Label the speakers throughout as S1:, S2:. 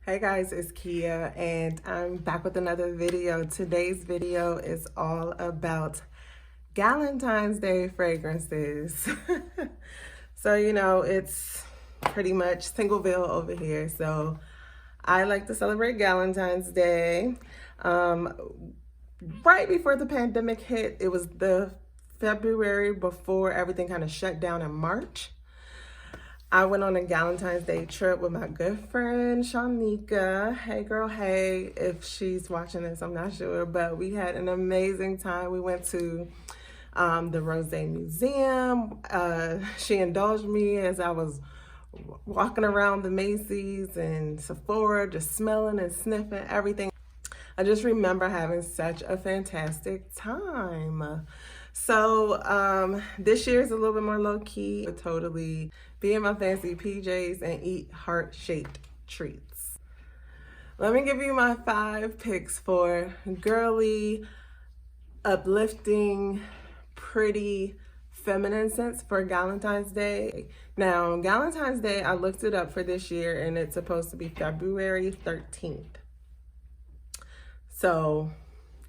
S1: Hey guys, it's Kia and I'm back with another video. Today's video is all about Galentine's Day fragrances. So, it's pretty much Singleville over here. So I like to celebrate Galentine's Day. Right before the pandemic hit, it was the February before everything kind of shut down in March. I went on a Galentine's Day trip with my good friend, Shanika. Hey girl, hey, if she's watching this, I'm not sure, but we had an amazing time. We went to the Rosé Museum. She indulged me as I was walking around the Macy's and Sephora, just smelling and sniffing everything. I just remember having such a fantastic time. So this year is a little bit more low-key. Totally be in my fancy PJs and eat heart-shaped treats. Let me give you my 5 picks for girly, uplifting, pretty, feminine scents for Galentine's Day. Now, Galentine's Day, I looked it up for this year and it's supposed to be February 13th. So,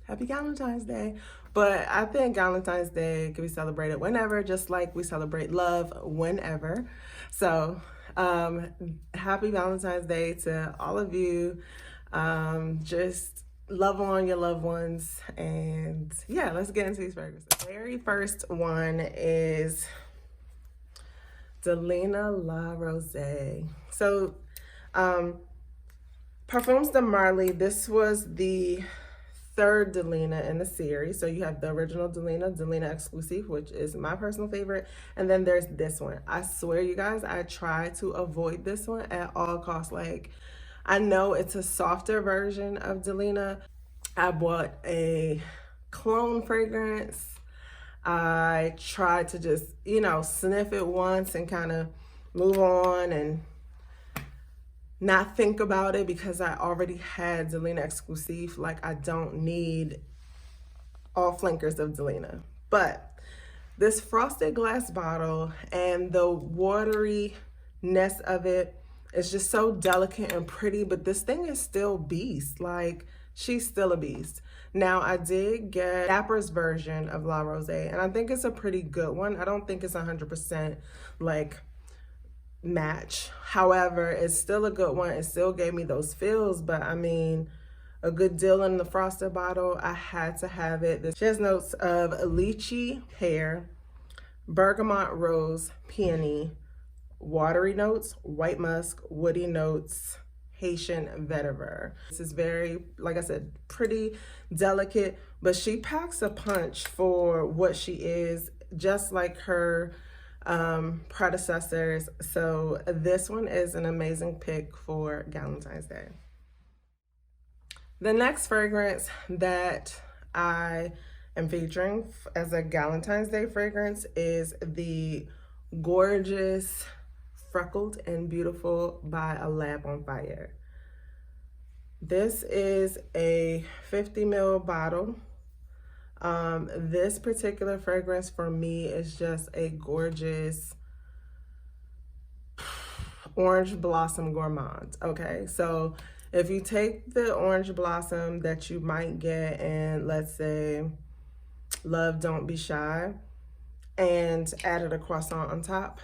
S1: happy Galentine's Day. But I think Galentine's Day can be celebrated whenever, just like we celebrate love whenever. So, happy Valentine's Day to all of you. Just love on your loved ones. And yeah, let's get into these fragrances. The very first one is Delina La Rosee. So, Parfums de Marly, this was the 3rd Delina in the series. So you have the original Delina Exclusive, which is my personal favorite. And then there's this one. I swear, you guys, I try to avoid this one at all costs. Like, I know it's a softer version of Delina. I bought a clone fragrance. I tried to just, sniff it once and kind of move on and not think about it because I already had Delina Exclusive. Like, I don't need all flankers of Delina. But this frosted glass bottle and the wateriness of it is just so delicate and pretty, but this thing is still beast. Like, she's still a beast. Now, I did get Dapper's version of La Rosee, and I think it's a pretty good one. I don't think it's 100% like match. However, it's still a good one. It still gave me those feels, but I mean, a good deal in the frosted bottle. I had to have it. She has notes of lychee, pear, bergamot, rose, peony, watery notes, white musk, woody notes, Haitian vetiver. This is very, like I said, pretty delicate, but she packs a punch for what she is, just like her predecessors. So this one is an amazing pick for Galentine's Day. The next fragrance that I am featuring as a Galentine's Day fragrance is the gorgeous Freckled and Beautiful by A Lab on Fire. This is a 50 ml bottle. This particular fragrance for me is just a gorgeous orange blossom gourmand. Okay, so if you take the orange blossom that you might get in, let's say, Love Don't Be Shy, and added a croissant on top,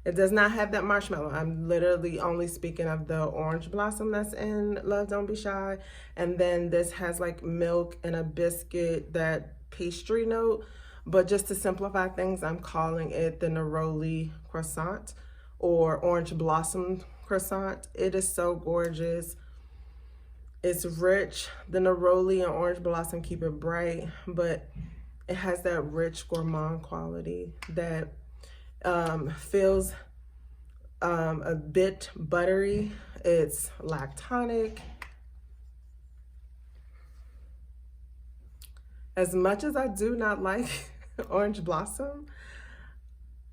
S1: it does not have that marshmallow. I'm literally only speaking of the orange blossom that's in Love Don't Be Shy. And then this has like milk and a biscuit, that pastry note. But just to simplify things, I'm calling it the neroli croissant or orange blossom croissant. It is so gorgeous. It's rich. The neroli and orange blossom keep it bright, but it has that rich gourmand quality that feels a bit buttery. It's lactonic. As much as I do not like orange blossom,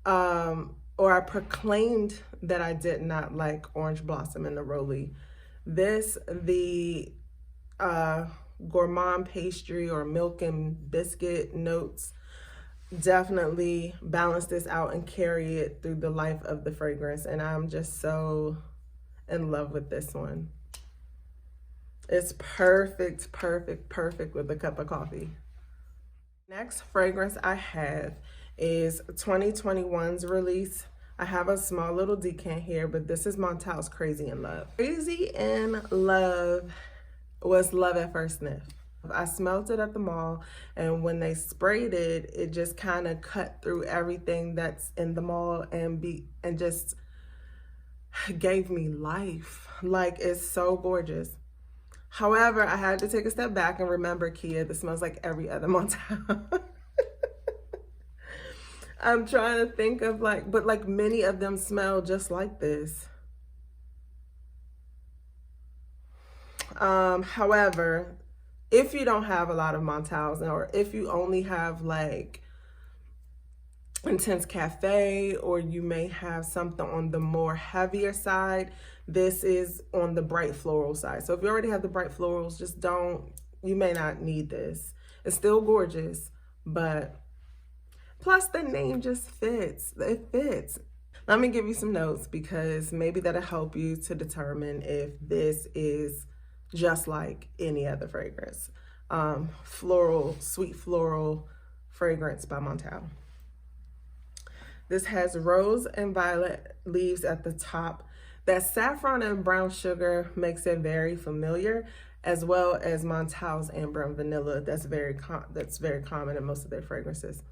S1: or I proclaimed that I did not like orange blossom and neroli, the gourmand pastry or milk and biscuit notes definitely balance this out and carry it through the life of the fragrance. And I'm just so in love with this one. It's perfect, perfect, perfect with a cup of coffee. Next fragrance I have is 2021's release. I have a small little decant here, but this is Montale's Crazy in Love. Crazy in Love was love at first sniff. I smelled it at the mall, and when they sprayed it, it just kind of cut through everything that's in the mall and just gave me life. Like, it's so gorgeous. However, I had to take a step back and remember, Kia, this smells like every other Montale. I'm trying to think of but many of them smell just like this. However, if you don't have a lot of Montales, or if you only have like Intense Cafe, or you may have something on the more heavier side, this is on the bright floral side. So if you already have the bright florals, you may not need this. It's still gorgeous, but plus the name just fits. It fits. Let me give you some notes, because maybe that'll help you to determine if this is just like any other fragrance. Sweet floral fragrance by Montale. This has rose and violet leaves at the top. That saffron and brown sugar makes it very familiar, as well as Montale's amber and vanilla. That's very common in most of their fragrances.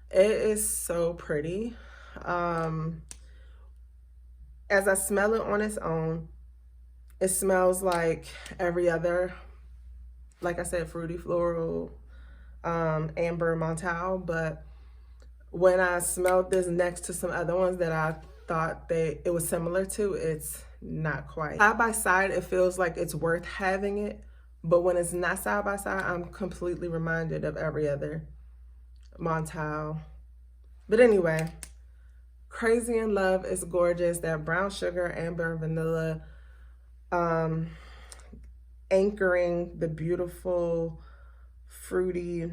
S1: It is so pretty. As I smell it on its own, it smells like every other, like I said, fruity floral, amber Montale, but when I smelled this next to some other ones that I thought it was similar to, it's not quite. Side by side, it feels like it's worth having it, but when it's not side by side, I'm completely reminded of every other Montale. But anyway, Crazy in Love is gorgeous. That brown sugar, amber, and vanilla, anchoring the beautiful, fruity,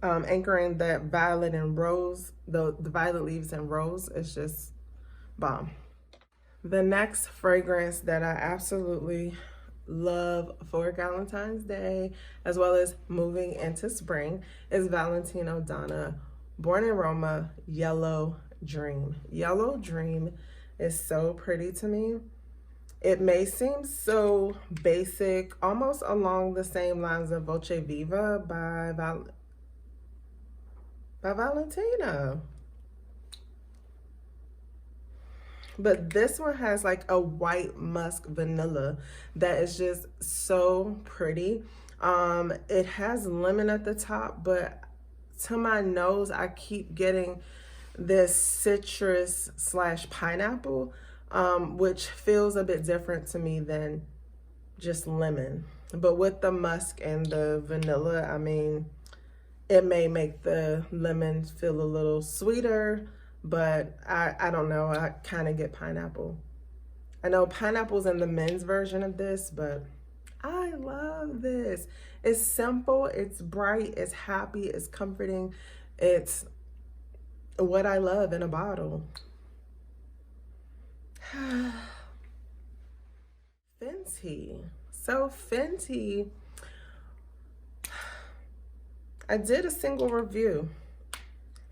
S1: anchoring that violet and rose, the violet leaves and rose. It's just bomb. The next fragrance that I absolutely love for Galentine's Day, as well as moving into spring, is Valentino Donna Born in Roma Yellow Dream. Yellow Dream is so pretty to me. It may seem so basic, almost along the same lines of Voce Viva by Valentino. But this one has like a white musk vanilla that is just so pretty. It has lemon at the top, but to my nose, I keep getting this citrus / pineapple, which feels a bit different to me than just lemon. But with the musk and the vanilla, I mean, it may make the lemon feel a little sweeter, but I don't know. I kind of get pineapple. I know pineapple's in the men's version of this, but I love this. It's simple, it's bright, it's happy, it's comforting. It's what I love in a bottle. Fenty. So Fenty, I did a single review,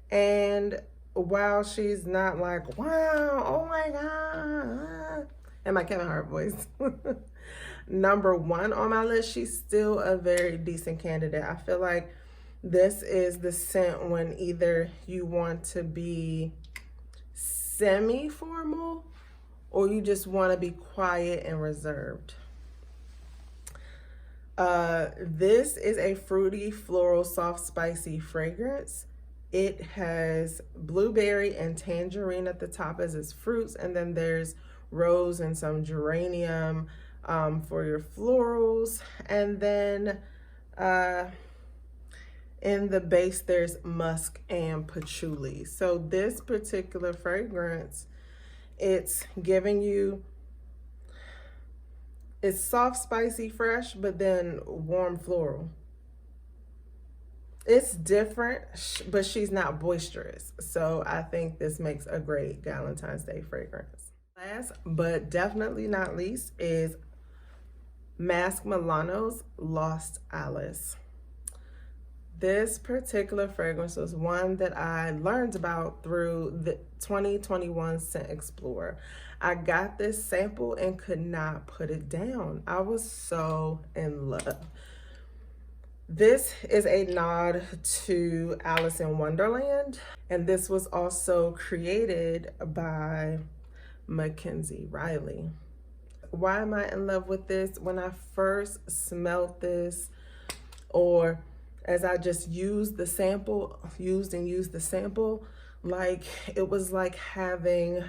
S1: and while she's not like, wow, oh my God, and my Kevin Hart voice, #1 on my list, she's still a very decent candidate. I feel like this is the scent when either you want to be semi-formal or you just want to be quiet and reserved. This is a fruity, floral, soft, spicy fragrance. It has blueberry and tangerine at the top as its fruits, and then there's rose and some geranium for your florals. And then in the base, there's musk and patchouli. So this particular fragrance, it's giving you, it's soft, spicy, fresh, but then warm floral. It's different, but she's not boisterous. So I think this makes a great Galentine's Day fragrance. Last but definitely not least is Masque Milano's Lost Alice. This particular fragrance was one that I learned about through the 2021 Scent Explorer. I got this sample and could not put it down. I was so in love. This is a nod to Alice in Wonderland, and this was also created by Mackenzie Riley. Why am I in love with this? When I first smelled this, or as I just used the sample, used the sample, like it was like having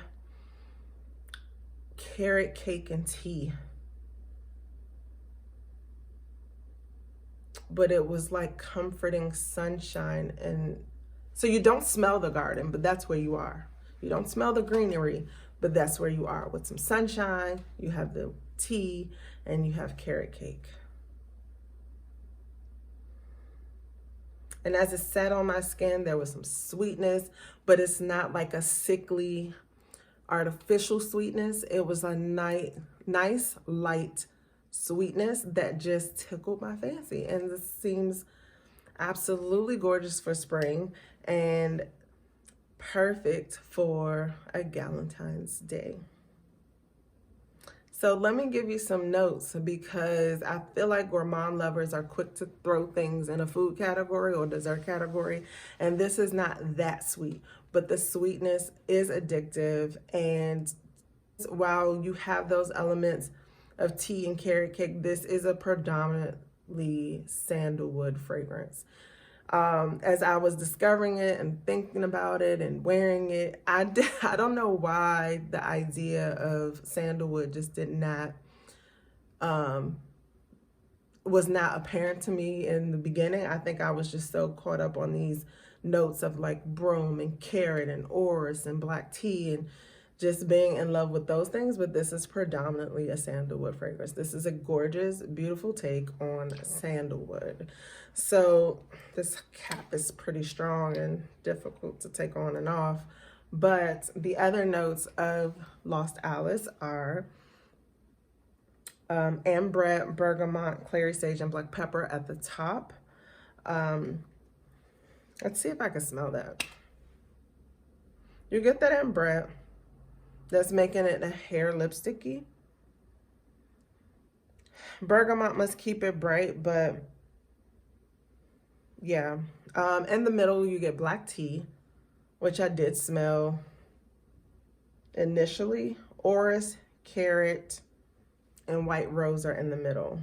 S1: carrot cake and tea. But it was like comforting sunshine. And so you don't smell the garden, but that's where you are. You don't smell the greenery, but that's where you are. With some sunshine, you have the tea, and you have carrot cake. And as it sat on my skin, there was some sweetness, but it's not like a sickly, artificial sweetness. It was a nice, light sweetness that just tickled my fancy. And this seems absolutely gorgeous for spring and perfect for a Galentine's Day. So let me give you some notes, because I feel like gourmand lovers are quick to throw things in a food category or dessert category, and this is not that sweet, but the sweetness is addictive. And while you have those elements of tea and carrot cake, this is a predominantly sandalwood fragrance. As I was discovering it and thinking about it and wearing it, I don't know why the idea of sandalwood just did not, was not apparent to me in the beginning. I think I was just so caught up on these notes of like broom and carrot and orris and black tea and just being in love with those things, but this is predominantly a sandalwood fragrance. This is a gorgeous, beautiful take on sandalwood. So this cap is pretty strong and difficult to take on and off, but the other notes of Lost Alice are ambre, bergamot, clary sage, and black pepper at the top. Let's see if I can smell that. You get that ambre, that's making it a hair lipsticky. Bergamot must keep it bright, but yeah. In the middle, you get black tea, which I did smell initially. Orris, carrot, and white rose are in the middle.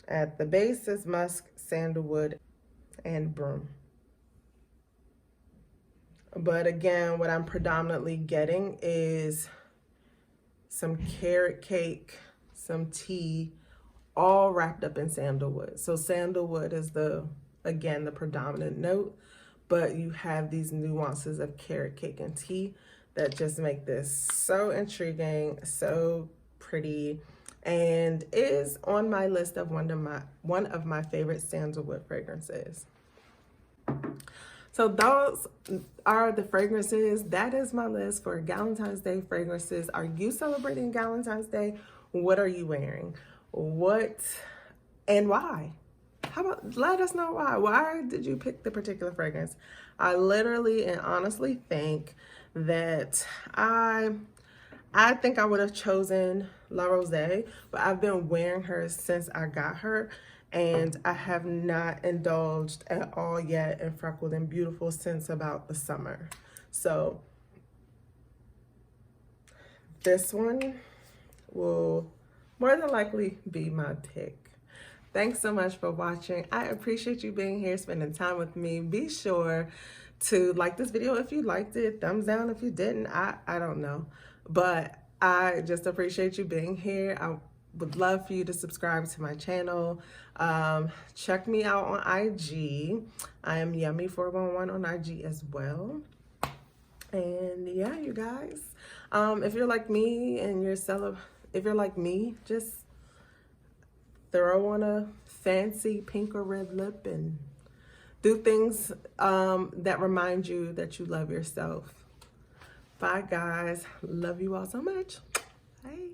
S1: At the base is musk, sandalwood, and broom. But again, what I'm predominantly getting is some carrot cake, some tea, all wrapped up in sandalwood. So sandalwood is again, the predominant note, but you have these nuances of carrot cake and tea that just make this so intriguing, so pretty, and is on my list of one of my favorite sandalwood fragrances. So those are the fragrances. That is my list for Galentine's Day fragrances. Are you celebrating Galentine's Day? What are you wearing? What and why? How about let us know why? Why did you pick the particular fragrance? I literally and honestly think that I think I would have chosen La Rosee, but I've been wearing her since I got her, and I have not indulged at all yet in Freckled and Beautiful since about the summer. So this one will more than likely be my pick. Thanks so much for watching. I appreciate you being here, spending time with me. Be sure to like this video if you liked it, thumbs down if you didn't. I don't know, but I just appreciate you being here. I would love for you to subscribe to my channel. Check me out on IG. I am Yummy411 on IG as well. And yeah, you guys, if you're like me and if you're like me, just throw on a fancy pink or red lip and do things that remind you that you love yourself. Bye, guys. Love you all so much. Bye.